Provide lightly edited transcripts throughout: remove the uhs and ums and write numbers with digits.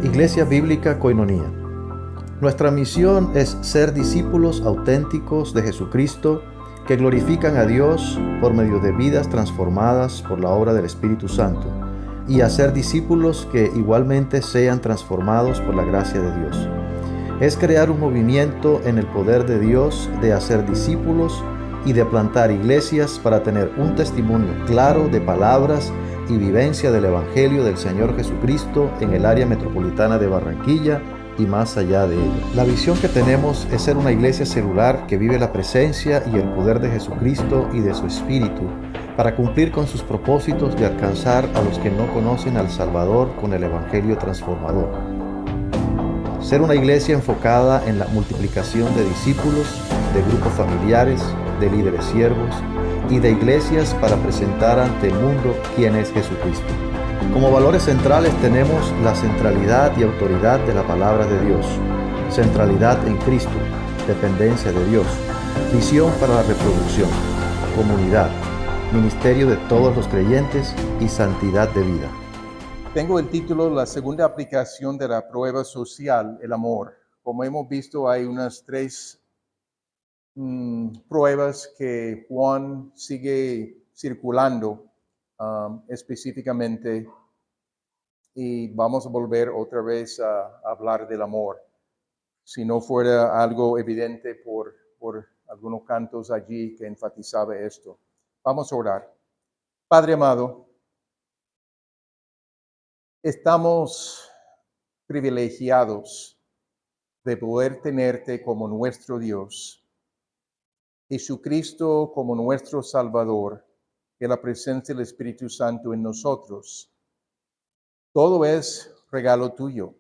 Iglesia Bíblica Koinonía. Nuestra misión es ser discípulos auténticos de Jesucristo que glorifican a Dios por medio de vidas transformadas por la obra del Espíritu Santo y hacer discípulos que igualmente sean transformados por la gracia de Dios. Es crear un movimiento en el poder de Dios de hacer discípulos y de plantar iglesias para tener un testimonio claro de palabras y vivencia del Evangelio del Señor Jesucristo en el área metropolitana de Barranquilla y más allá de ella. La visión que tenemos es ser una iglesia celular que vive la presencia y el poder de Jesucristo y de su Espíritu para cumplir con sus propósitos de alcanzar a los que no conocen al Salvador con el Evangelio transformador. Ser una iglesia enfocada en la multiplicación de discípulos, de grupos familiares, de líderes siervos y de iglesias para presentar ante el mundo quién es Jesucristo. Como valores centrales tenemos la centralidad y autoridad de la palabra de Dios, centralidad en Cristo, dependencia de Dios, visión para la reproducción, comunidad, ministerio de todos los creyentes y santidad de vida. Tengo el título, la segunda aplicación de la prueba social, el amor. Como hemos visto, hay unas tres pruebas que Juan sigue circulando específicamente, y vamos a volver otra vez a hablar del amor. Si no fuera algo evidente por algunos cantos allí que enfatizaba esto. Vamos a orar. Padre amado, estamos privilegiados de poder tenerte como nuestro Dios, Jesucristo como nuestro Salvador, y la presencia del Espíritu Santo en nosotros. Todo es regalo tuyo.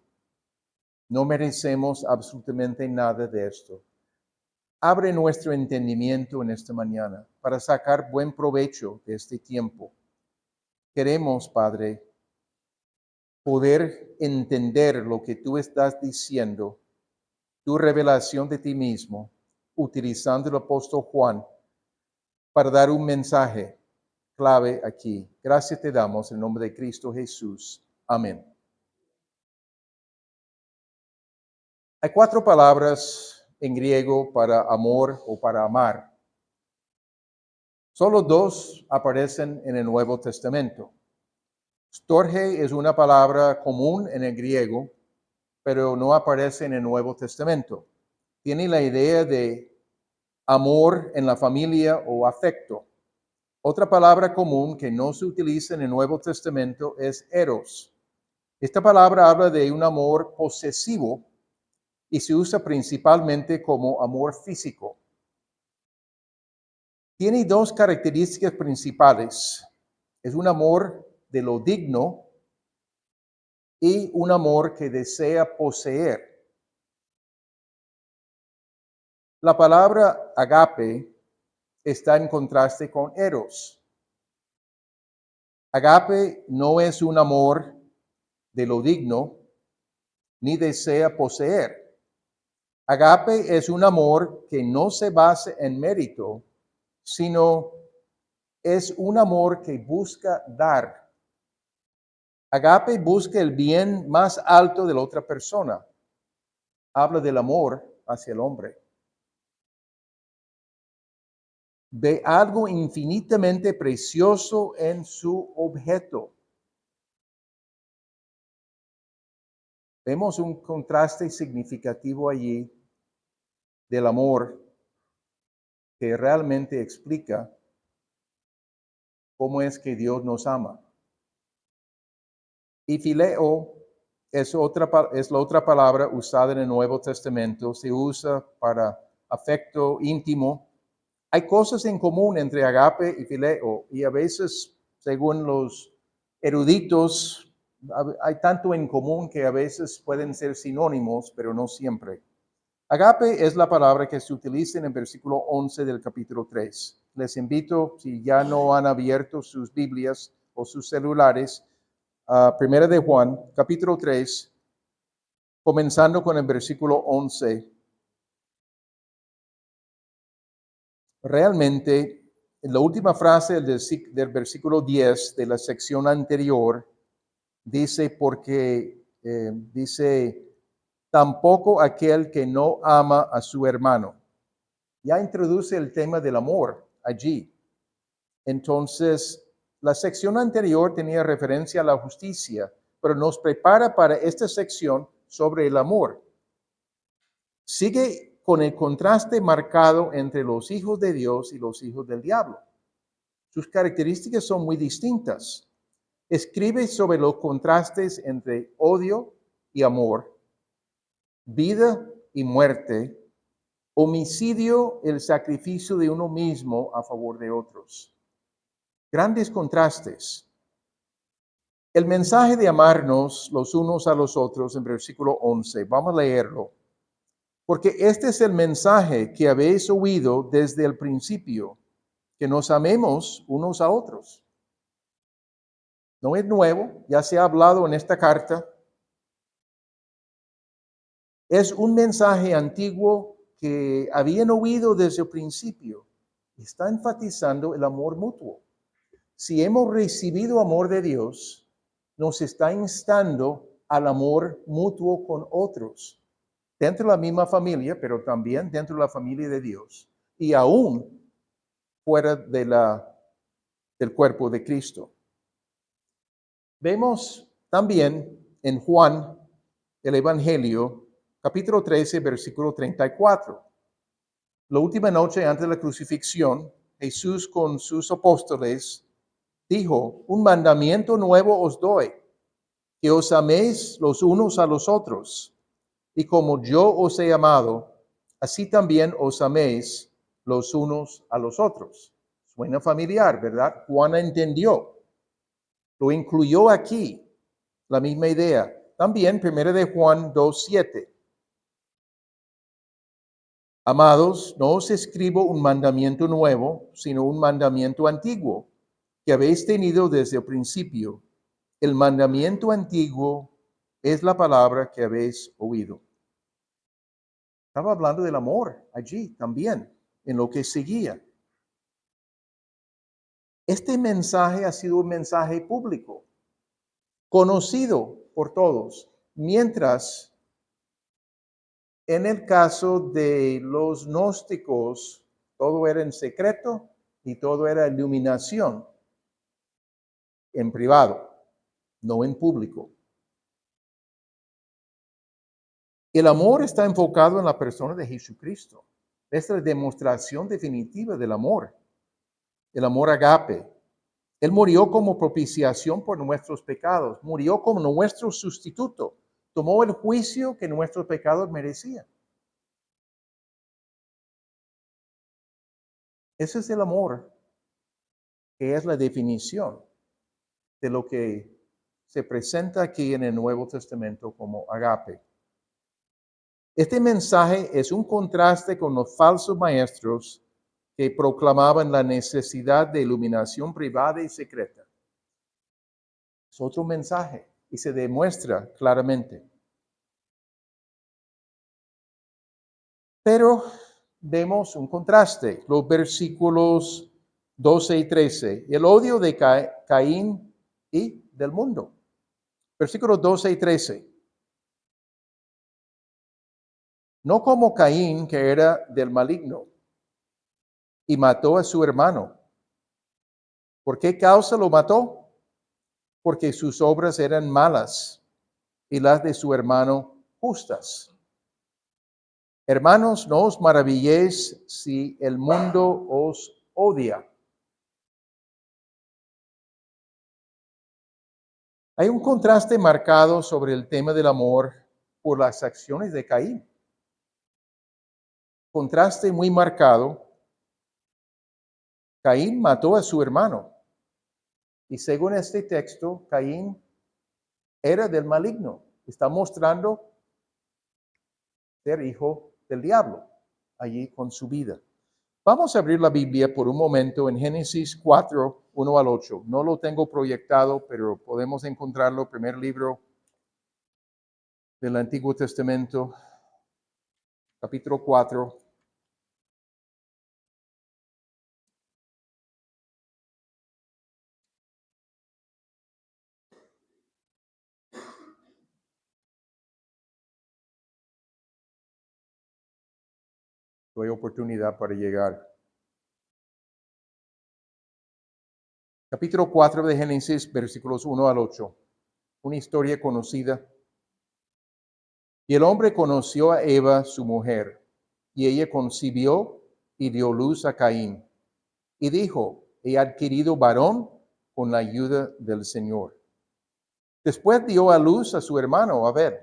No merecemos absolutamente nada de esto. Abre nuestro entendimiento en esta mañana para sacar buen provecho de este tiempo. Queremos, Padre, poder entender lo que tú estás diciendo, tu revelación de ti mismo, utilizando el apóstol Juan para dar un mensaje clave aquí. Gracias te damos en nombre de Cristo Jesús. Amén. Hay 4 palabras en griego para amor o para amar. Solo 2 aparecen en el Nuevo Testamento. Storge es una palabra común en el griego, pero no aparece en el Nuevo Testamento. Tiene la idea de amor en la familia o afecto. Otra palabra común que no se utiliza en el Nuevo Testamento es eros. Esta palabra habla de un amor posesivo y se usa principalmente como amor físico. Tiene 2 características principales. Es un amor de lo digno y un amor que desea poseer. La palabra agape está en contraste con eros. Agape no es un amor de lo digno ni desea poseer. Agape es un amor que no se basa en mérito, sino es un amor que busca dar. Agape busca el bien más alto de la otra persona. Habla del amor hacia el hombre. Ve algo infinitamente precioso en su objeto. Vemos un contraste significativo allí del amor que realmente explica cómo es que Dios nos ama. Y fileo es la otra palabra usada en el Nuevo Testamento. Se usa para afecto íntimo. Hay cosas en común entre agape y fileo, y a veces, según los eruditos, hay tanto en común que a veces pueden ser sinónimos, pero no siempre. Agape es la palabra que se utiliza en el versículo 11 del capítulo 3. Les invito, si ya no han abierto sus Biblias o sus celulares, a 1 de Juan, capítulo 3, comenzando con el versículo 11. Realmente, en la última frase del versículo 10 de la sección anterior, dice, porque dice, tampoco aquel que no ama a su hermano. Ya introduce el tema del amor allí. Entonces, la sección anterior tenía referencia a la justicia, pero nos prepara para esta sección sobre el amor. Sigue con el contraste marcado entre los hijos de Dios y los hijos del diablo. Sus características son muy distintas. Escribe sobre los contrastes entre odio y amor, vida y muerte, homicidio, el sacrificio de uno mismo a favor de otros. Grandes contrastes. El mensaje de amarnos los unos a los otros en versículo 11, vamos a leerlo. Porque este es el mensaje que habéis oído desde el principio, que nos amemos unos a otros. No es nuevo, ya se ha hablado en esta carta. Es un mensaje antiguo que habían oído desde el principio. Está enfatizando el amor mutuo. Si hemos recibido amor de Dios, nos está instando al amor mutuo con otros, dentro de la misma familia, pero también dentro de la familia de Dios, y aún fuera del cuerpo de Cristo. Vemos también en Juan, el Evangelio, capítulo 13, versículo 34. La última noche antes de la crucifixión, Jesús con sus apóstoles dijo, un mandamiento nuevo os doy, que os améis los unos a los otros. Y como yo os he amado, así también os améis los unos a los otros. Suena familiar, ¿verdad? Juan entendió. Lo incluyó aquí, la misma idea. También 1 de Juan 2:7. Amados, no os escribo un mandamiento nuevo, sino un mandamiento antiguo, que habéis tenido desde el principio. El mandamiento antiguo es la palabra que habéis oído. Estaba hablando del amor allí también, en lo que seguía. Este mensaje ha sido un mensaje público, conocido por todos, mientras en el caso de los gnósticos todo era en secreto y todo era iluminación en privado, no en público. El amor está enfocado en la persona de Jesucristo. Esta es la demostración definitiva del amor, el amor agape. Él murió como propiciación por nuestros pecados, murió como nuestro sustituto, tomó el juicio que nuestros pecados merecían. Ese es el amor, que es la definición de lo que se presenta aquí en el Nuevo Testamento como agape. Este mensaje es un contraste con los falsos maestros que proclamaban la necesidad de iluminación privada y secreta. Es otro mensaje y se demuestra claramente. Pero vemos un contraste, los versículos 12 y 13, el odio de Caín y del mundo. Versículos 12 y 13. No como Caín, que era del maligno, y mató a su hermano. ¿Por qué causa lo mató? Porque sus obras eran malas y las de su hermano justas. Hermanos, no os maravilléis si el mundo os odia. Hay un contraste marcado sobre el tema del amor por las acciones de Caín. Contraste muy marcado. Caín mató a su hermano. Y según este texto, Caín era del maligno. Está mostrando ser hijo del diablo allí con su vida. Vamos a abrir la Biblia por un momento en Génesis 4, 1 al 8. No lo tengo proyectado, pero podemos encontrarlo, primer libro del Antiguo Testamento, capítulo 4. doy oportunidad para llegar. Capítulo 4 de Génesis, versículos 1 al 8. Una historia conocida. Y el hombre conoció a Eva, su mujer, y ella concibió y dio luz a Caín. Y dijo, he adquirido varón con la ayuda del Señor. Después dio a luz a su hermano Abel.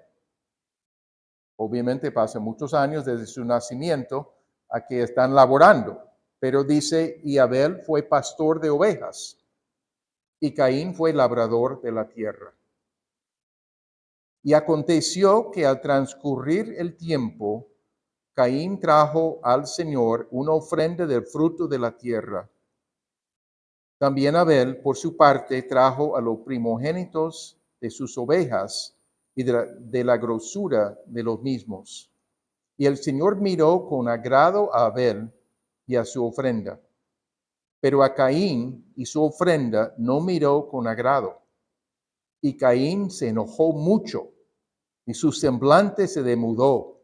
Obviamente pasan muchos años desde su nacimiento a que están laborando. Pero dice, y Abel fue pastor de ovejas, y Caín fue labrador de la tierra. Y aconteció que al transcurrir el tiempo, Caín trajo al Señor una ofrenda del fruto de la tierra. También Abel, por su parte, trajo a los primogénitos de sus ovejas y de la grosura de los mismos. Y el Señor miró con agrado a Abel y a su ofrenda. Pero a Caín y su ofrenda no miró con agrado. Y Caín se enojó mucho y su semblante se demudó.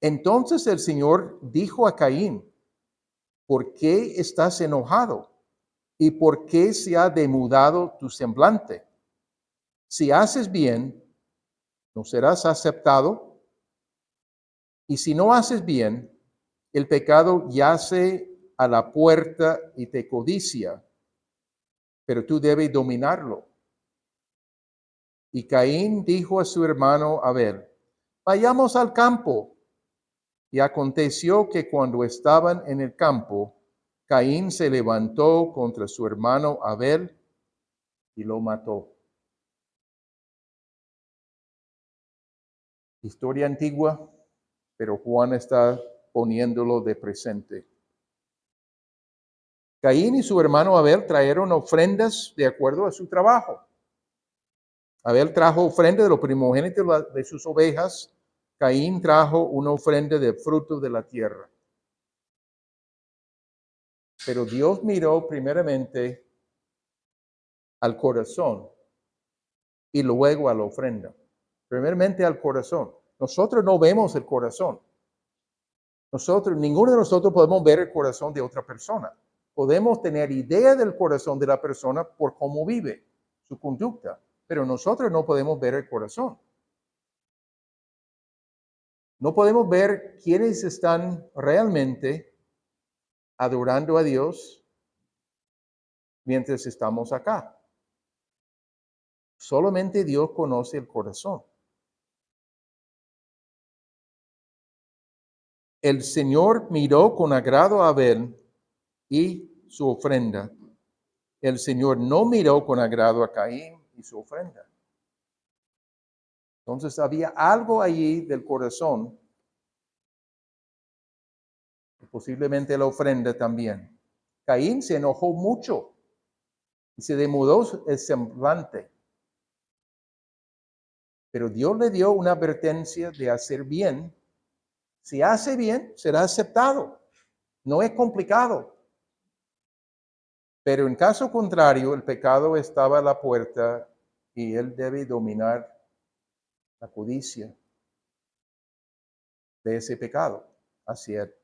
Entonces el Señor dijo a Caín, ¿por qué estás enojado? ¿Y por qué se ha demudado tu semblante? Si haces bien, no serás aceptado. Y si no haces bien, el pecado yace a la puerta y te codicia, pero tú debes dominarlo. Y Caín dijo a su hermano Abel, vayamos al campo. Y aconteció que cuando estaban en el campo, Caín se levantó contra su hermano Abel y lo mató. Historia antigua, pero Juan está poniéndolo de presente. Caín y su hermano Abel trajeron ofrendas de acuerdo a su trabajo. Abel trajo ofrenda de los primogénitos de sus ovejas. Caín trajo una ofrenda de fruto de la tierra. Pero Dios miró primeramente al corazón y luego a la ofrenda. Primeramente al corazón. Nosotros no vemos el corazón. Ninguno de nosotros podemos ver el corazón de otra persona. Podemos tener idea del corazón de la persona por cómo vive, su conducta, pero nosotros no podemos ver el corazón. No podemos ver quiénes están realmente adorando a Dios mientras estamos acá. Solamente Dios conoce el corazón. El Señor miró con agrado a Abel y su ofrenda. El Señor no miró con agrado a Caín y su ofrenda. Entonces había algo allí del corazón, posiblemente la ofrenda también. Caín se enojó mucho y se demudó el semblante. Pero Dios le dio una advertencia de hacer bien. Si hace bien, será aceptado. No es complicado. Pero en caso contrario, el pecado estaba a la puerta y él debe dominar la codicia de ese pecado hacia él.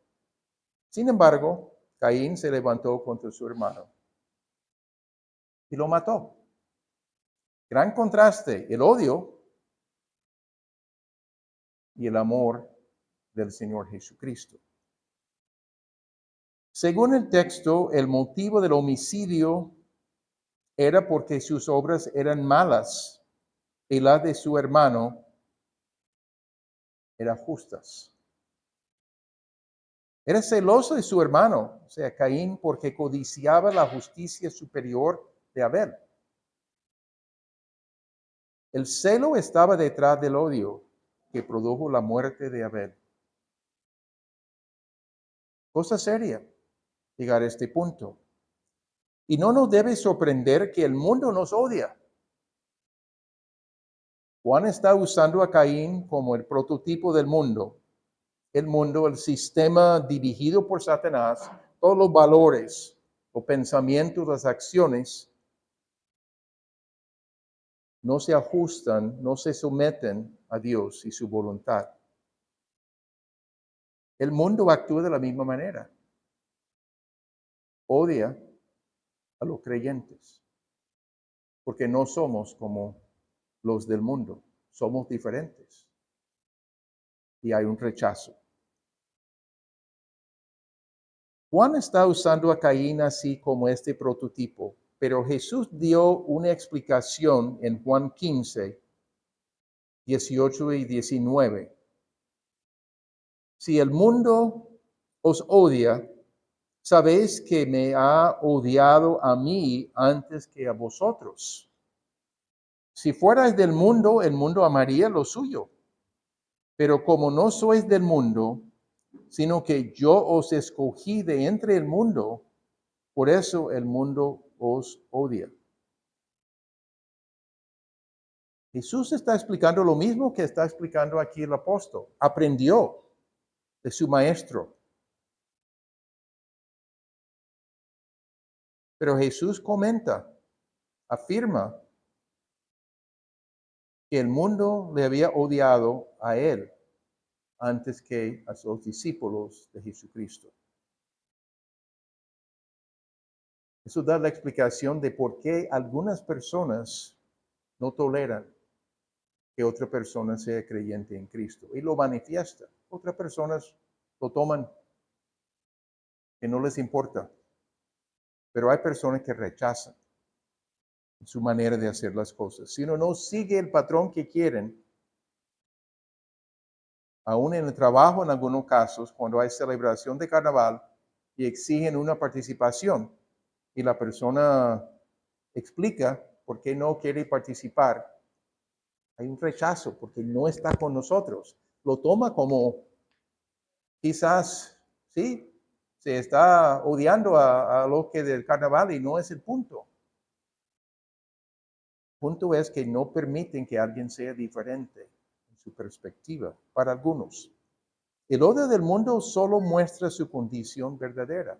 Sin embargo, Caín se levantó contra su hermano y lo mató. Gran contraste, el odio y el amor del Señor Jesucristo. Según el texto, el motivo del homicidio era porque sus obras eran malas y las de su hermano eran justas. Era celoso de su hermano, o sea, Caín, porque codiciaba la justicia superior de Abel. El celo estaba detrás del odio que produjo la muerte de Abel. Cosa seria llegar a este punto. Y no nos debe sorprender que el mundo nos odia. Juan está usando a Caín como el prototipo del mundo. El mundo, el sistema dirigido por Satanás, todos los valores, los pensamientos, las acciones, no se ajustan, no se someten a Dios y su voluntad. El mundo actúa de la misma manera. Odia a los creyentes, porque no somos como los del mundo, somos diferentes y hay un rechazo. Juan está usando a Caín así como este prototipo, pero Jesús dio una explicación en Juan 15, 18 y 19. Si el mundo os odia, sabéis que me ha odiado a mí antes que a vosotros. Si fuerais del mundo, el mundo amaría lo suyo. Pero como no sois del mundo, sino que yo os escogí de entre el mundo, por eso el mundo os odia. Jesús está explicando lo mismo que está explicando aquí el apóstol. Aprendió de su maestro. Pero Jesús comenta, afirma que el mundo le había odiado a él antes que a los discípulos de Jesucristo. Eso da la explicación de por qué algunas personas no toleran que otra persona sea creyente en Cristo y lo manifiesta. Otras personas lo toman que no les importa, pero hay personas que rechazan su manera de hacer las cosas. Si uno no sigue el patrón que quieren, aún en el trabajo en algunos casos, cuando hay celebración de carnaval y exigen una participación y la persona explica por qué no quiere participar, hay un rechazo porque no está con nosotros. Lo toma como quizás, sí, se está odiando a lo que del carnaval y no es el punto. El punto es que no permiten que alguien sea diferente en su perspectiva para algunos. El odio del mundo solo muestra su condición verdadera,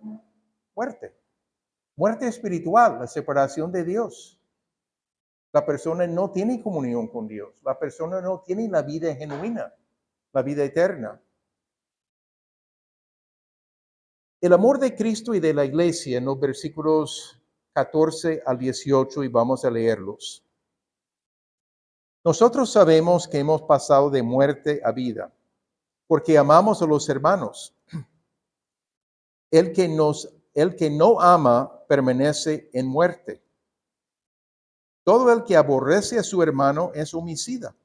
muerte. Muerte espiritual, la separación de Dios. La persona no tiene comunión con Dios. La persona no tiene la vida genuina, la vida eterna. El amor de Cristo y de la iglesia en los versículos 14 al 18 y vamos a leerlos. Nosotros sabemos que hemos pasado de muerte a vida, porque amamos a los hermanos. El que no ama permanece en muerte. Todo el que aborrece a su hermano es homicida.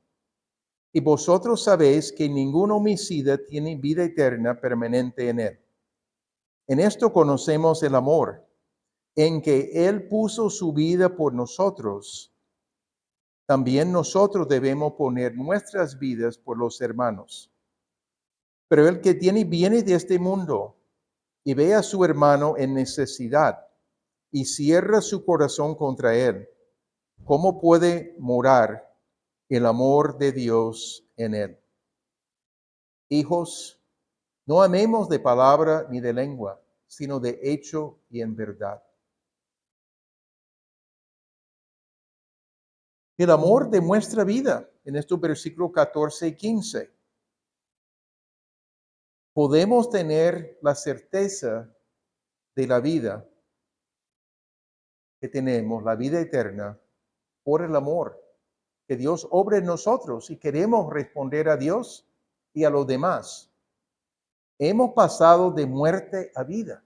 Y vosotros sabéis que ningún homicida tiene vida eterna permanente en él. En esto conocemos el amor, en que Él puso su vida por nosotros. También nosotros debemos poner nuestras vidas por los hermanos. Pero el que tiene bienes de este mundo y ve a su hermano en necesidad y cierra su corazón contra él, ¿cómo puede morar el amor de Dios en él? Hijos, no amemos de palabra ni de lengua, sino de hecho y en verdad. El amor demuestra vida en estos versículos 14 y 15. Podemos tener la certeza de la vida que tenemos, la vida eterna, por el amor que Dios obra en nosotros y queremos responder a Dios y a los demás. Hemos pasado de muerte a vida.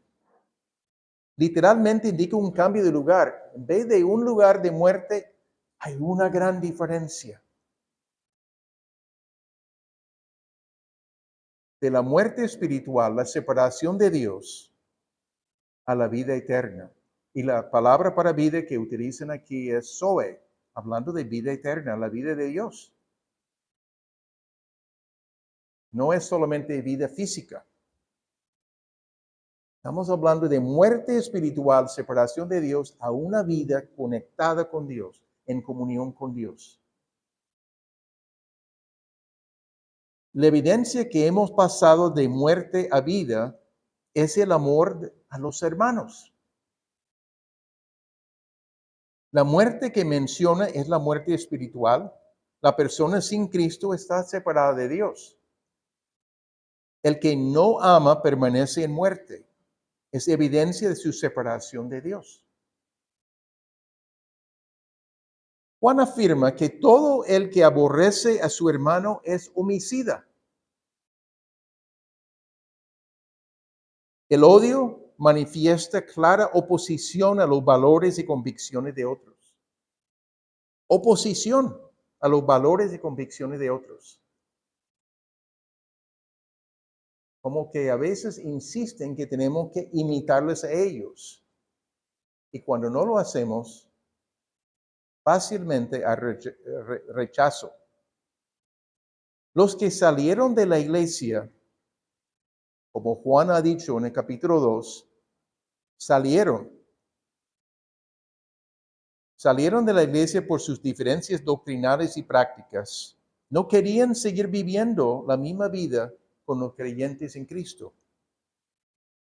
Literalmente indica un cambio de lugar. En vez de un lugar de muerte, hay una gran diferencia. De la muerte espiritual, la separación de Dios, a la vida eterna. Y la palabra para vida que utilizan aquí es Zoe, hablando de vida eterna, la vida de Dios. No es solamente vida física. Estamos hablando de muerte espiritual, separación de Dios, a una vida conectada con Dios, en comunión con Dios. La evidencia que hemos pasado de muerte a vida es el amor a los hermanos. La muerte que menciona es la muerte espiritual. La persona sin Cristo está separada de Dios. El que no ama permanece en muerte. Es evidencia de su separación de Dios. Juan afirma que todo el que aborrece a su hermano es homicida. El odio manifiesta clara oposición a los valores y convicciones de otros. Oposición a los valores y convicciones de otros. Como que a veces insisten que tenemos que imitarles a ellos. Y cuando no lo hacemos, fácilmente hay rechazo. Los que salieron de la iglesia, como Juan ha dicho en el capítulo 2, salieron de la iglesia por sus diferencias doctrinales y prácticas. No querían seguir viviendo la misma vida con los creyentes en Cristo.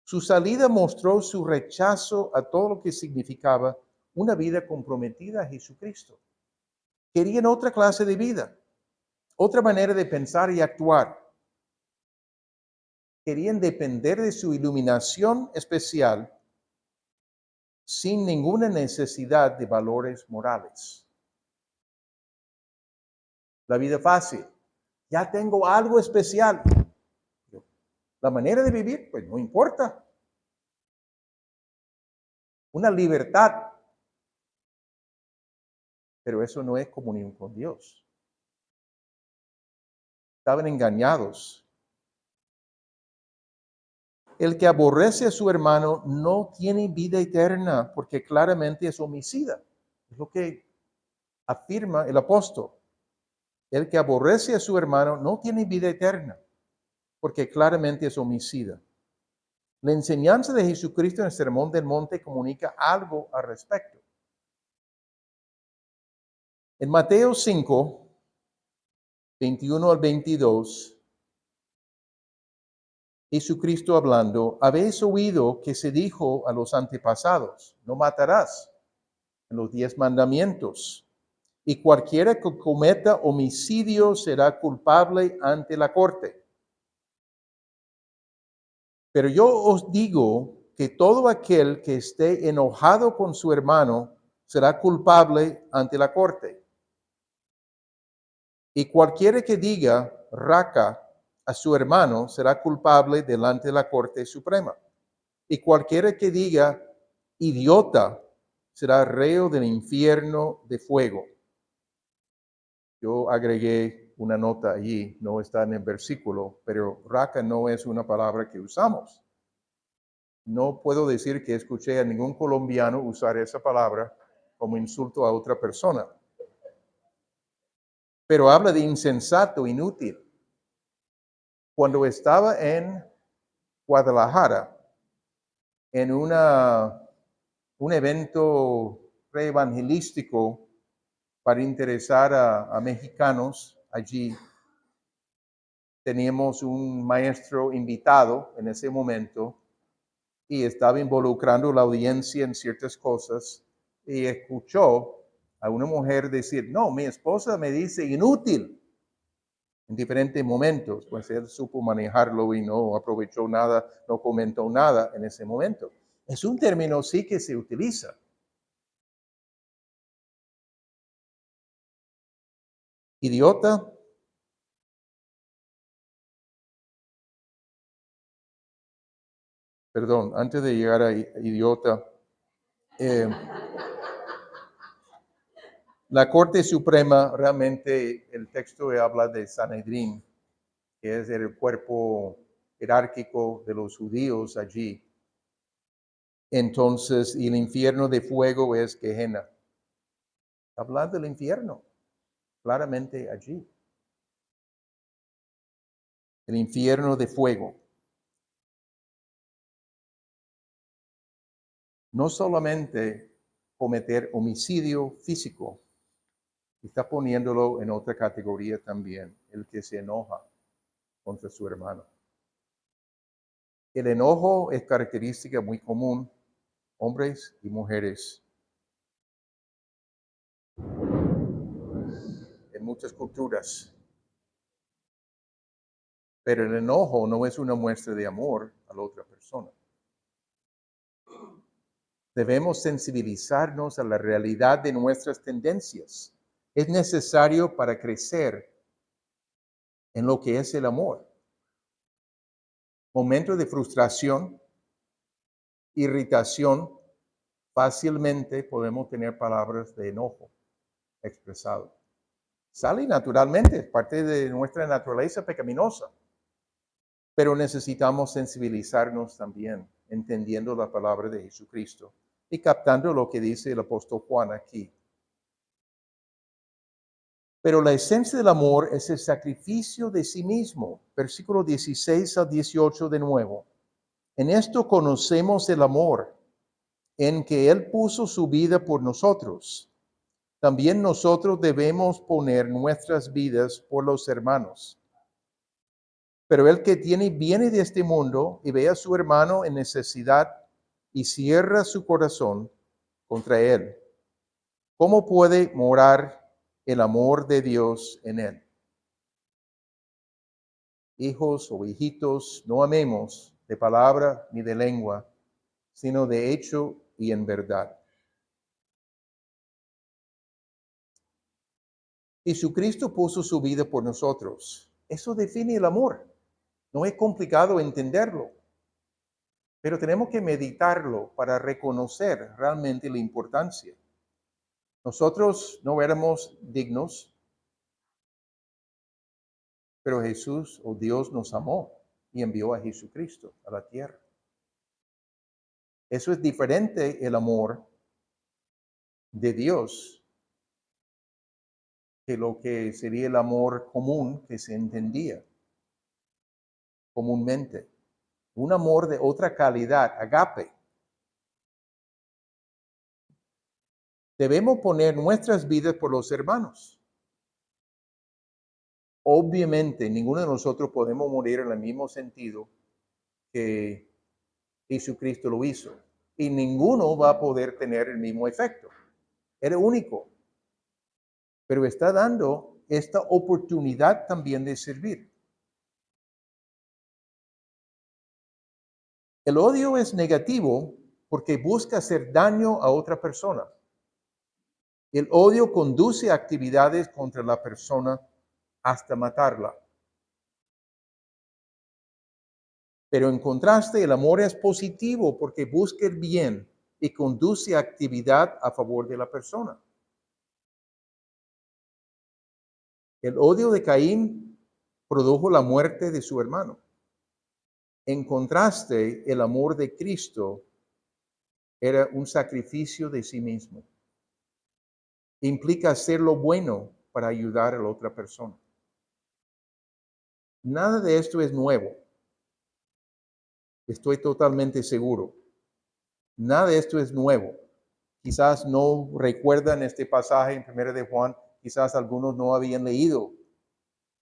Su salida mostró su rechazo a todo lo que significaba una vida comprometida a Jesucristo. Querían otra clase de vida, otra manera de pensar y actuar. Querían depender de su iluminación especial sin ninguna necesidad de valores morales. La vida fácil. Ya tengo algo especial. La manera de vivir, pues no importa. Una libertad. Pero eso no es comunión con Dios. Estaban engañados. El que aborrece a su hermano no tiene vida eterna porque claramente es homicida. Es lo que afirma el apóstol. El que aborrece a su hermano no tiene vida eterna porque claramente es homicida. La enseñanza de Jesucristo en el Sermón del Monte comunica algo al respecto. En Mateo 5, 21 al 22, Jesucristo hablando, habéis oído que se dijo a los antepasados, no matarás, en los 10 mandamientos, y cualquiera que cometa homicidio será culpable ante la corte. Pero yo os digo que todo aquel que esté enojado con su hermano será culpable ante la corte. Y cualquiera que diga raca a su hermano será culpable delante de la Corte Suprema. Y cualquiera que diga idiota será reo del infierno de fuego. Yo agregué una nota allí, no está en el versículo, pero raca no es una palabra que usamos. No puedo decir que escuché a ningún colombiano usar esa palabra como insulto a otra persona. Pero habla de insensato, inútil. Cuando estaba en Guadalajara, en un evento reevangelístico para interesar a mexicanos, allí teníamos un maestro invitado en ese momento y estaba involucrando la audiencia en ciertas cosas y escuchó a una mujer decir, no, mi esposa me dice inútil en diferentes momentos, pues él supo manejarlo y no aprovechó nada, no comentó nada en ese momento. Es un término sí que se utiliza. Idiota. Perdón, antes de llegar a idiota, eh, la Corte Suprema, realmente el texto habla de Sanedrín, que es el cuerpo jerárquico de los judíos allí. Entonces, y el infierno de fuego es Gehenna. Hablar del infierno, claramente allí. El infierno de fuego. No solamente cometer homicidio físico, está poniéndolo en otra categoría también, el que se enoja contra su hermano. El enojo es característica muy común, hombres y mujeres. En muchas culturas. pero el enojo no es una muestra de amor a la otra persona. Debemos sensibilizarnos a la realidad de nuestras tendencias. Es necesario para crecer en lo que es el amor. Momentos de frustración, irritación, fácilmente podemos tener palabras de enojo expresado. Sale naturalmente, es parte de nuestra naturaleza pecaminosa. Pero necesitamos sensibilizarnos también, entendiendo la palabra de Jesucristo y captando lo que dice el apóstol Juan aquí. Pero la esencia del amor es el sacrificio de sí mismo. Versículo 16 al 18 de nuevo. En esto conocemos el amor, en que Él puso su vida por nosotros. También nosotros debemos poner nuestras vidas por los hermanos. Pero el que viene de este mundo y ve a su hermano en necesidad y cierra su corazón contra él, ¿cómo puede morar el amor de Dios en él? Hijos o hijitos, no amemos de palabra ni de lengua, sino de hecho y en verdad. Jesucristo puso su vida por nosotros. Eso define el amor. No es complicado entenderlo, pero tenemos que meditarlo para reconocer realmente la importancia. Nosotros no éramos dignos, pero Jesús o Dios nos amó y envió a Jesucristo a la tierra. Eso es diferente el amor de Dios que lo que sería el amor común que se entendía comúnmente. Un amor de otra calidad, agape. Debemos poner nuestras vidas por los hermanos. Obviamente, ninguno de nosotros podemos morir en el mismo sentido que Jesucristo lo hizo. Y ninguno va a poder tener el mismo efecto. Era único. Pero está dando esta oportunidad también de servir. El odio es negativo porque busca hacer daño a otra persona. El odio conduce a actividades contra la persona hasta matarla. Pero en contraste, el amor es positivo porque busca el bien y conduce a actividad a favor de la persona. El odio de Caín produjo la muerte de su hermano. En contraste, el amor de Cristo era un sacrificio de sí mismo. Implica hacer lo bueno para ayudar a la otra persona. Nada de esto es nuevo. Estoy totalmente seguro. Nada de esto es nuevo. Quizás no recuerdan este pasaje en 1 de Juan, quizás algunos no habían leído,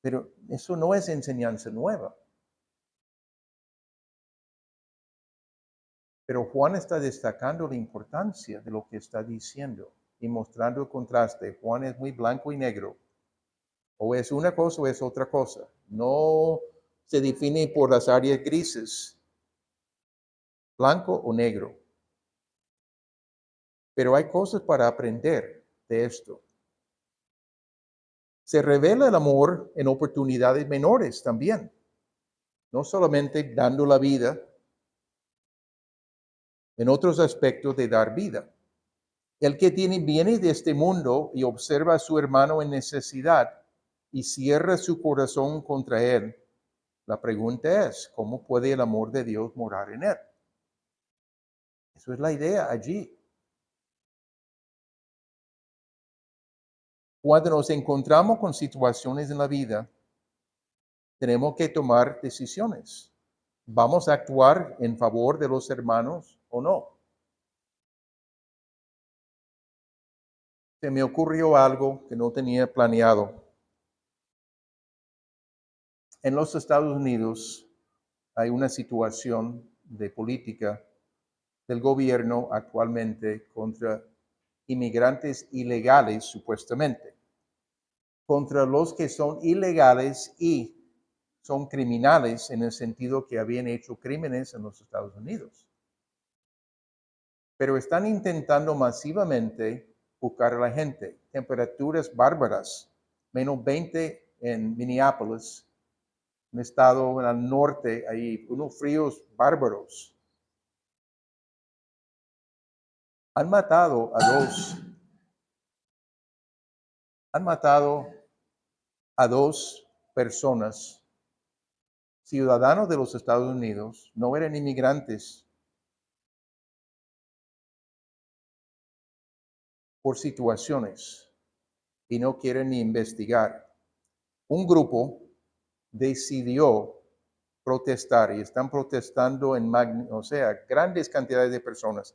pero eso no es enseñanza nueva. Pero Juan está destacando la importancia de lo que está diciendo y mostrando el contraste. Juan es muy blanco y negro. O es una cosa o es otra cosa. No se define por las áreas grises, blanco o negro. Pero hay cosas para aprender de esto. Se revela el amor en oportunidades menores también. No solamente dando la vida, en otros aspectos de dar vida. El que viene de este mundo y observa a su hermano en necesidad y cierra su corazón contra él, la pregunta es, ¿cómo puede el amor de Dios morar en él? Eso es la idea allí. Cuando nos encontramos con situaciones en la vida, tenemos que tomar decisiones. ¿Vamos a actuar en favor de los hermanos o no? Se me ocurrió algo que no tenía planeado. En los Estados Unidos hay una situación de política del gobierno actualmente contra inmigrantes ilegales, supuestamente, contra los que son ilegales y son criminales en el sentido que habían hecho crímenes en los Estados Unidos. Pero están intentando masivamente buscar a la gente. Temperaturas bárbaras, menos 20 en Minneapolis, un estado en el norte, ahí, unos fríos bárbaros. Han matado a dos personas, ciudadanos de los Estados Unidos, no eran inmigrantes, por situaciones y no quieren ni investigar. Un grupo decidió protestar y están protestando grandes cantidades de personas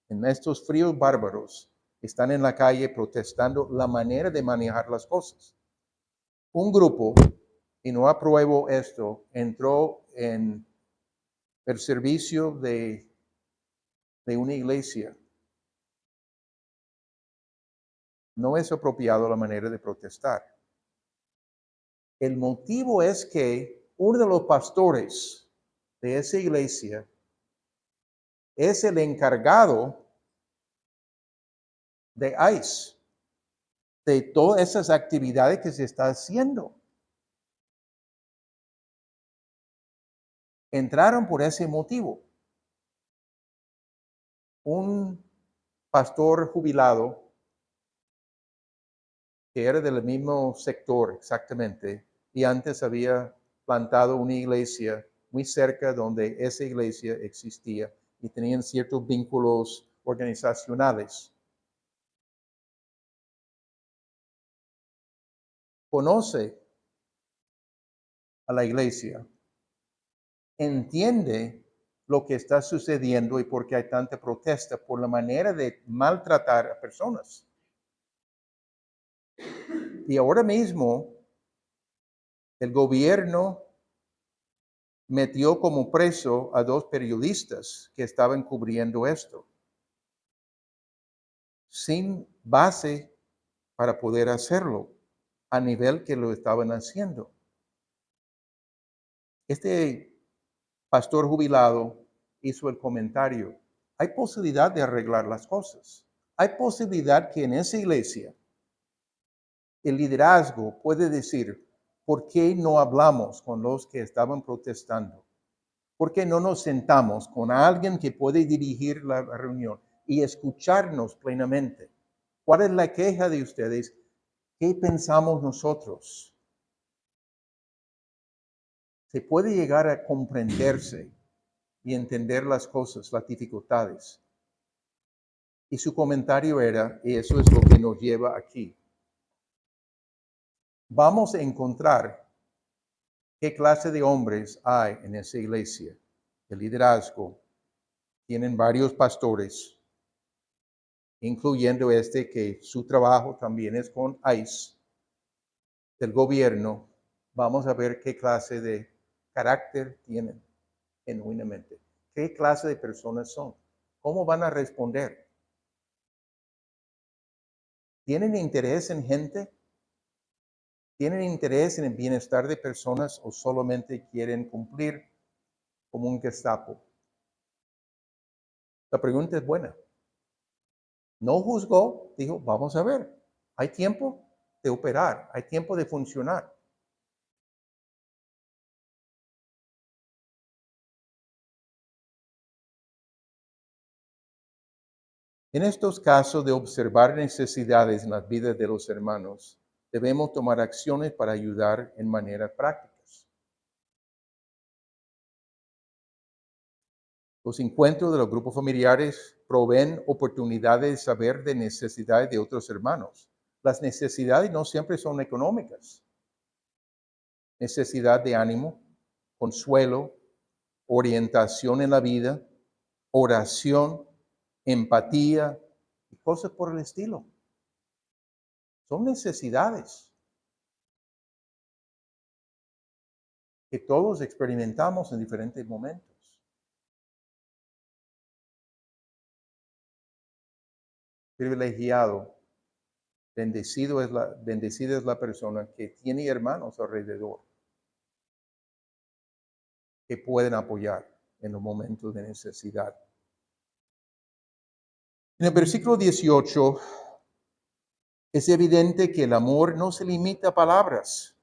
en estos fríos bárbaros. Están en la calle protestando la manera de manejar las cosas. Un grupo, y no apruebo esto, entró en el servicio de una iglesia. No es apropiado la manera de protestar. El motivo es que uno de los pastores de esa iglesia es el encargado de ICE, de todas esas actividades que se está haciendo. Entraron por ese motivo. Un pastor jubilado que era del mismo sector exactamente y antes había plantado una iglesia muy cerca donde esa iglesia existía y tenían ciertos vínculos organizacionales. Conoce a la iglesia, entiende lo que está sucediendo y por qué hay tanta protesta por la manera de maltratar a personas. Y ahora mismo el gobierno metió como preso a dos periodistas que estaban cubriendo esto, sin base para poder hacerlo a nivel que lo estaban haciendo. Este pastor jubilado hizo el comentario: hay posibilidad de arreglar las cosas. Hay posibilidad que en esa iglesia el liderazgo puede decir: ¿por qué no hablamos con los que estaban protestando? ¿Por qué no nos sentamos con alguien que puede dirigir la reunión y escucharnos plenamente? ¿Cuál es la queja de ustedes? ¿Qué pensamos nosotros? Se puede llegar a comprenderse y entender las cosas, las dificultades. Y su comentario era, y eso es lo que nos lleva aquí: vamos a encontrar qué clase de hombres hay en esa iglesia. El liderazgo, tienen varios pastores, incluyendo este que su trabajo también es con ICE, del gobierno. Vamos a ver qué clase de carácter tienen genuinamente. ¿Qué clase de personas son? ¿Cómo van a responder? ¿Tienen interés en gente? ¿Tienen interés en el bienestar de personas o solamente quieren cumplir como un Gestapo? La pregunta es buena. No juzgó, dijo: vamos a ver. Hay tiempo de operar, hay tiempo de funcionar. En estos casos de observar necesidades en las vidas de los hermanos, debemos tomar acciones para ayudar en maneras prácticas. Los encuentros de los grupos familiares proveen oportunidades de saber de necesidades de otros hermanos. Las necesidades no siempre son económicas. Necesidad de ánimo, consuelo, orientación en la vida, oración, empatía y cosas por el estilo. Son necesidades que todos experimentamos en diferentes momentos. Privilegiado, bendecida es la persona que tiene hermanos alrededor. que pueden apoyar en los momentos de necesidad. En el versículo 18 es evidente que el amor no se limita a palabras,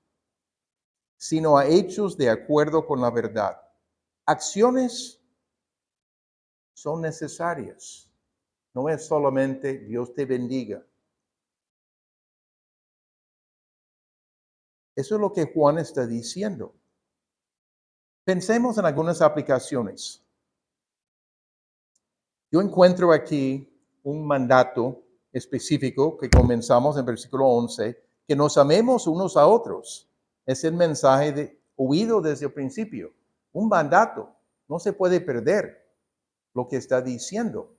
sino a hechos de acuerdo con la verdad. Acciones son necesarias. No es solamente Dios te bendiga. Eso es lo que Juan está diciendo. Pensemos en algunas aplicaciones. Yo encuentro aquí un mandato específico que comenzamos en versículo 11, que nos amemos unos a otros. Es el mensaje oído desde el principio. Un mandato. No se puede perder lo que está diciendo.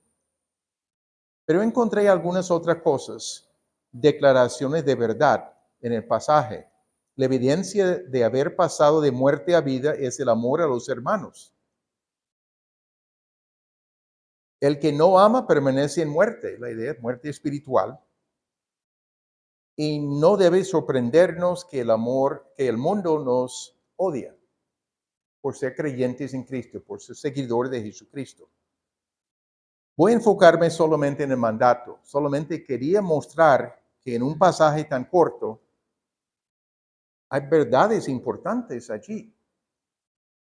Pero encontré algunas otras cosas, declaraciones de verdad en el pasaje. La evidencia de haber pasado de muerte a vida es el amor a los hermanos. El que no ama permanece en muerte, la idea es muerte espiritual. Y no debe sorprendernos que el mundo nos odia por ser creyentes en Cristo, por ser seguidores de Jesucristo. Voy a enfocarme solamente en el mandato. Solamente quería mostrar que en un pasaje tan corto hay verdades importantes allí.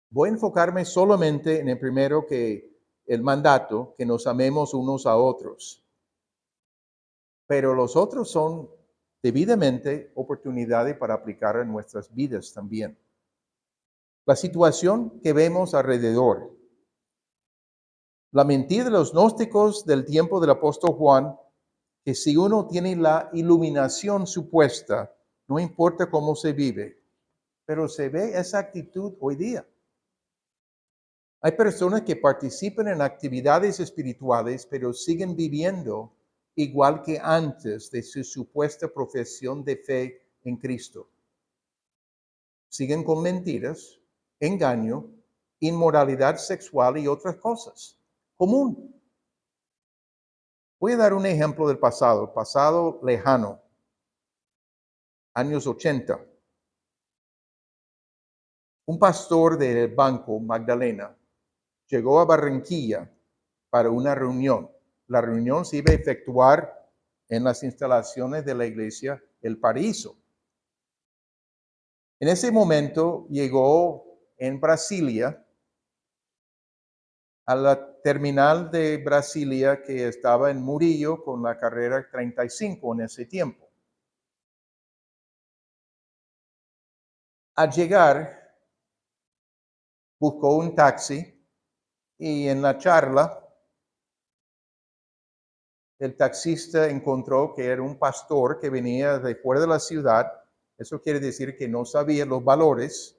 Voy a enfocarme solamente en el primero, que el mandato, que nos amemos unos a otros. Pero los otros son debidamente oportunidades para aplicar en nuestras vidas también. La situación que vemos alrededor. La mentira de los gnósticos del tiempo del apóstol Juan, que si uno tiene la iluminación supuesta, no importa cómo se vive, pero se ve esa actitud hoy día. Hay personas que participan en actividades espirituales, pero siguen viviendo igual que antes de su supuesta profesión de fe en Cristo. Siguen con mentiras, engaño, inmoralidad sexual y otras cosas. Común. Voy a dar un ejemplo del pasado lejano, años 80. Un pastor del Banco Magdalena llegó a Barranquilla para una reunión. La reunión se iba a efectuar en las instalaciones de la iglesia El Paraíso. En ese momento llegó en Brasilia, a la terminal de Brasilia que estaba en Murillo con la carrera 35 en ese tiempo. Al llegar, buscó un taxi y en la charla el taxista encontró que era un pastor que venía de fuera de la ciudad. Eso quiere decir que no sabía los valores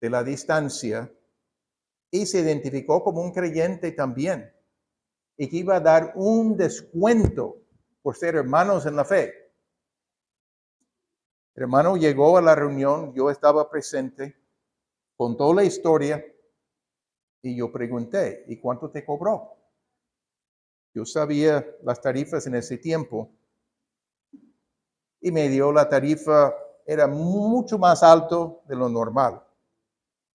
de la distancia y se identificó como un creyente también y que iba a dar un descuento por ser hermanos en la fe. El hermano llegó a la reunión, yo estaba presente, contó la historia y yo pregunté, ¿y cuánto te cobró? Yo sabía las tarifas en ese tiempo y me dio la tarifa, era mucho más alto de lo normal,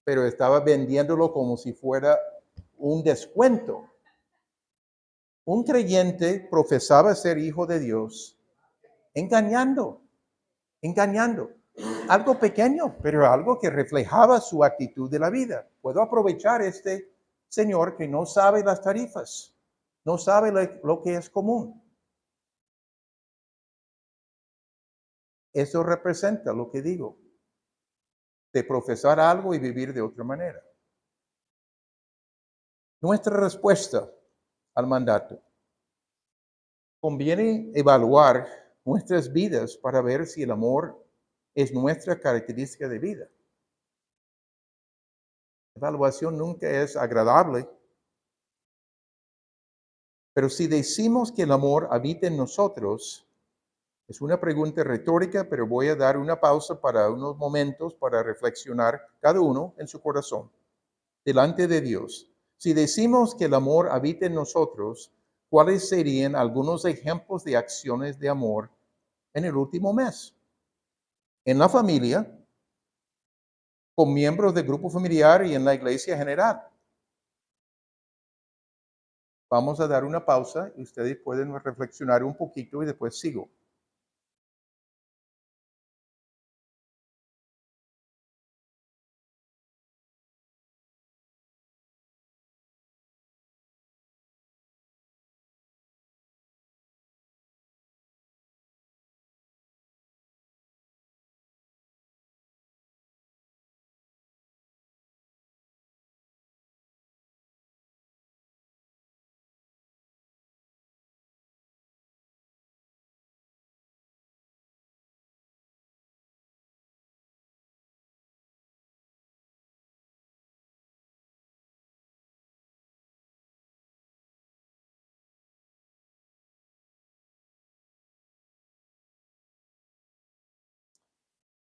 pero estaba vendiéndolo como si fuera un descuento. Un creyente profesaba ser hijo de Dios, engañando. Algo pequeño, pero algo que reflejaba su actitud de la vida. Puedo aprovechar este señor que no sabe las tarifas, no sabe lo que es común. Eso representa lo que digo, de profesar algo y vivir de otra manera. Nuestra respuesta al mandato. Conviene evaluar nuestras vidas para ver si el amor es nuestra característica de vida. La evaluación nunca es agradable, pero si decimos que el amor habita en nosotros, es una pregunta retórica, pero voy a dar una pausa para unos momentos para reflexionar cada uno en su corazón, delante de Dios. Si decimos que el amor habita en nosotros, ¿cuáles serían algunos ejemplos de acciones de amor en el último mes? En la familia, con miembros del grupo familiar y en la iglesia general. Vamos a dar una pausa y ustedes pueden reflexionar un poquito y después sigo.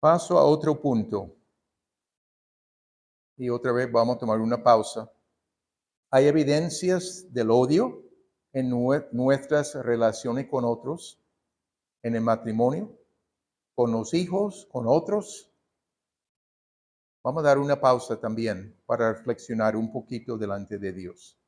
Paso a otro punto y otra vez vamos a tomar una pausa. Hay evidencias del odio en nuestras relaciones con otros, en el matrimonio, con los hijos, con otros. Vamos a dar una pausa también para reflexionar un poquito delante de Dios.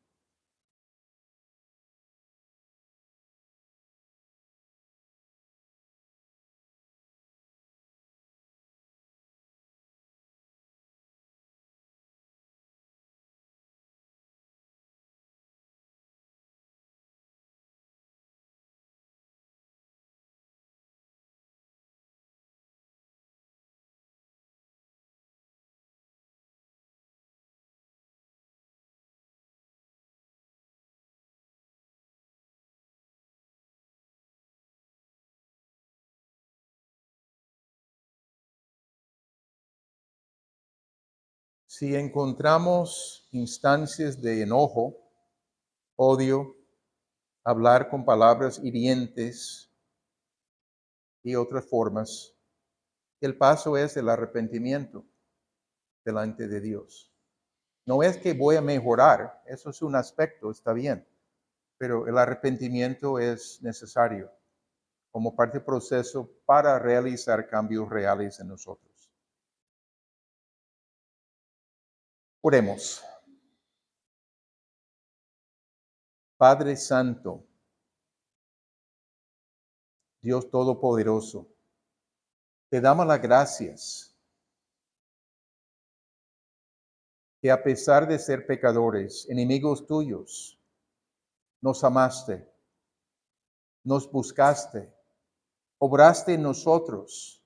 Si encontramos instancias de enojo, odio, hablar con palabras hirientes y otras formas, el paso es el arrepentimiento delante de Dios. No es que voy a mejorar, eso es un aspecto, está bien, pero el arrepentimiento es necesario como parte del proceso para realizar cambios reales en nosotros. Oremos. Padre Santo, Dios Todopoderoso, te damos las gracias que a pesar de ser pecadores, enemigos tuyos, nos amaste, nos buscaste, obraste en nosotros,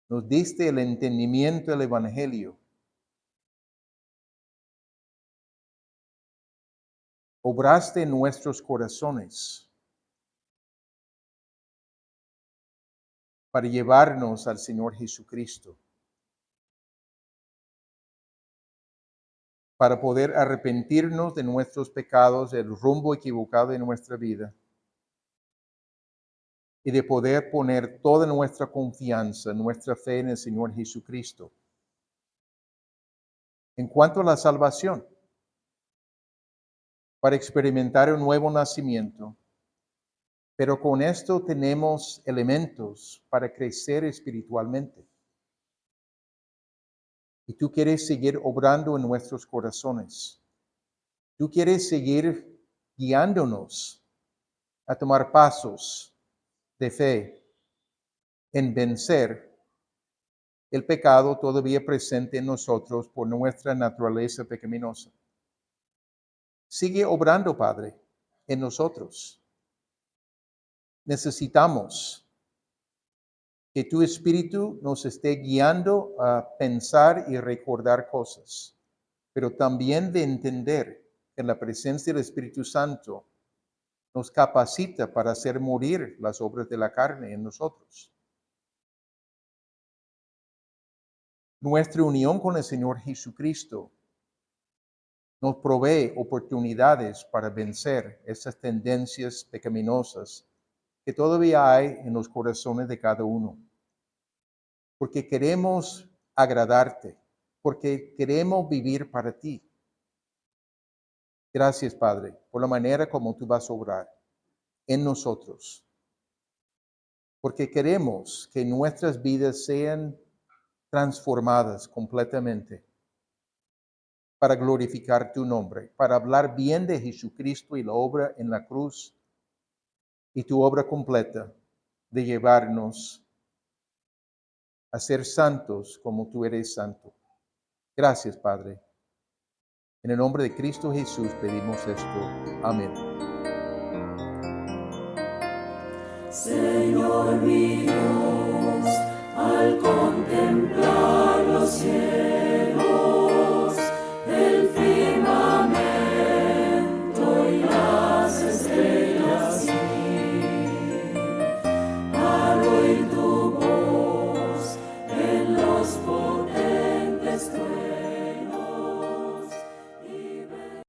nos diste el entendimiento del Evangelio, obraste en nuestros corazones para llevarnos al Señor Jesucristo, para poder arrepentirnos de nuestros pecados, del rumbo equivocado de nuestra vida, y de poder poner toda nuestra confianza, nuestra fe en el Señor Jesucristo. En cuanto a la salvación, para experimentar un nuevo nacimiento, pero con esto tenemos elementos para crecer espiritualmente. Y tú quieres seguir obrando en nuestros corazones. Tú quieres seguir guiándonos a tomar pasos de fe en vencer el pecado todavía presente en nosotros por nuestra naturaleza pecaminosa. Sigue obrando, Padre, en nosotros. Necesitamos que tu Espíritu nos esté guiando a pensar y recordar cosas, pero también de entender que en la presencia del Espíritu Santo nos capacita para hacer morir las obras de la carne en nosotros. Nuestra unión con el Señor Jesucristo nos provee oportunidades para vencer esas tendencias pecaminosas que todavía hay en los corazones de cada uno. Porque queremos agradarte, porque queremos vivir para ti. Gracias, Padre, por la manera como tú vas a obrar en nosotros. porque queremos que nuestras vidas sean transformadas completamente para glorificar tu nombre, para hablar bien de Jesucristo y la obra en la cruz y tu obra completa de llevarnos a ser santos como tú eres santo. Gracias, Padre. En el nombre de Cristo Jesús pedimos esto. Amén. Señor mi Dios, al contemplar los cielos,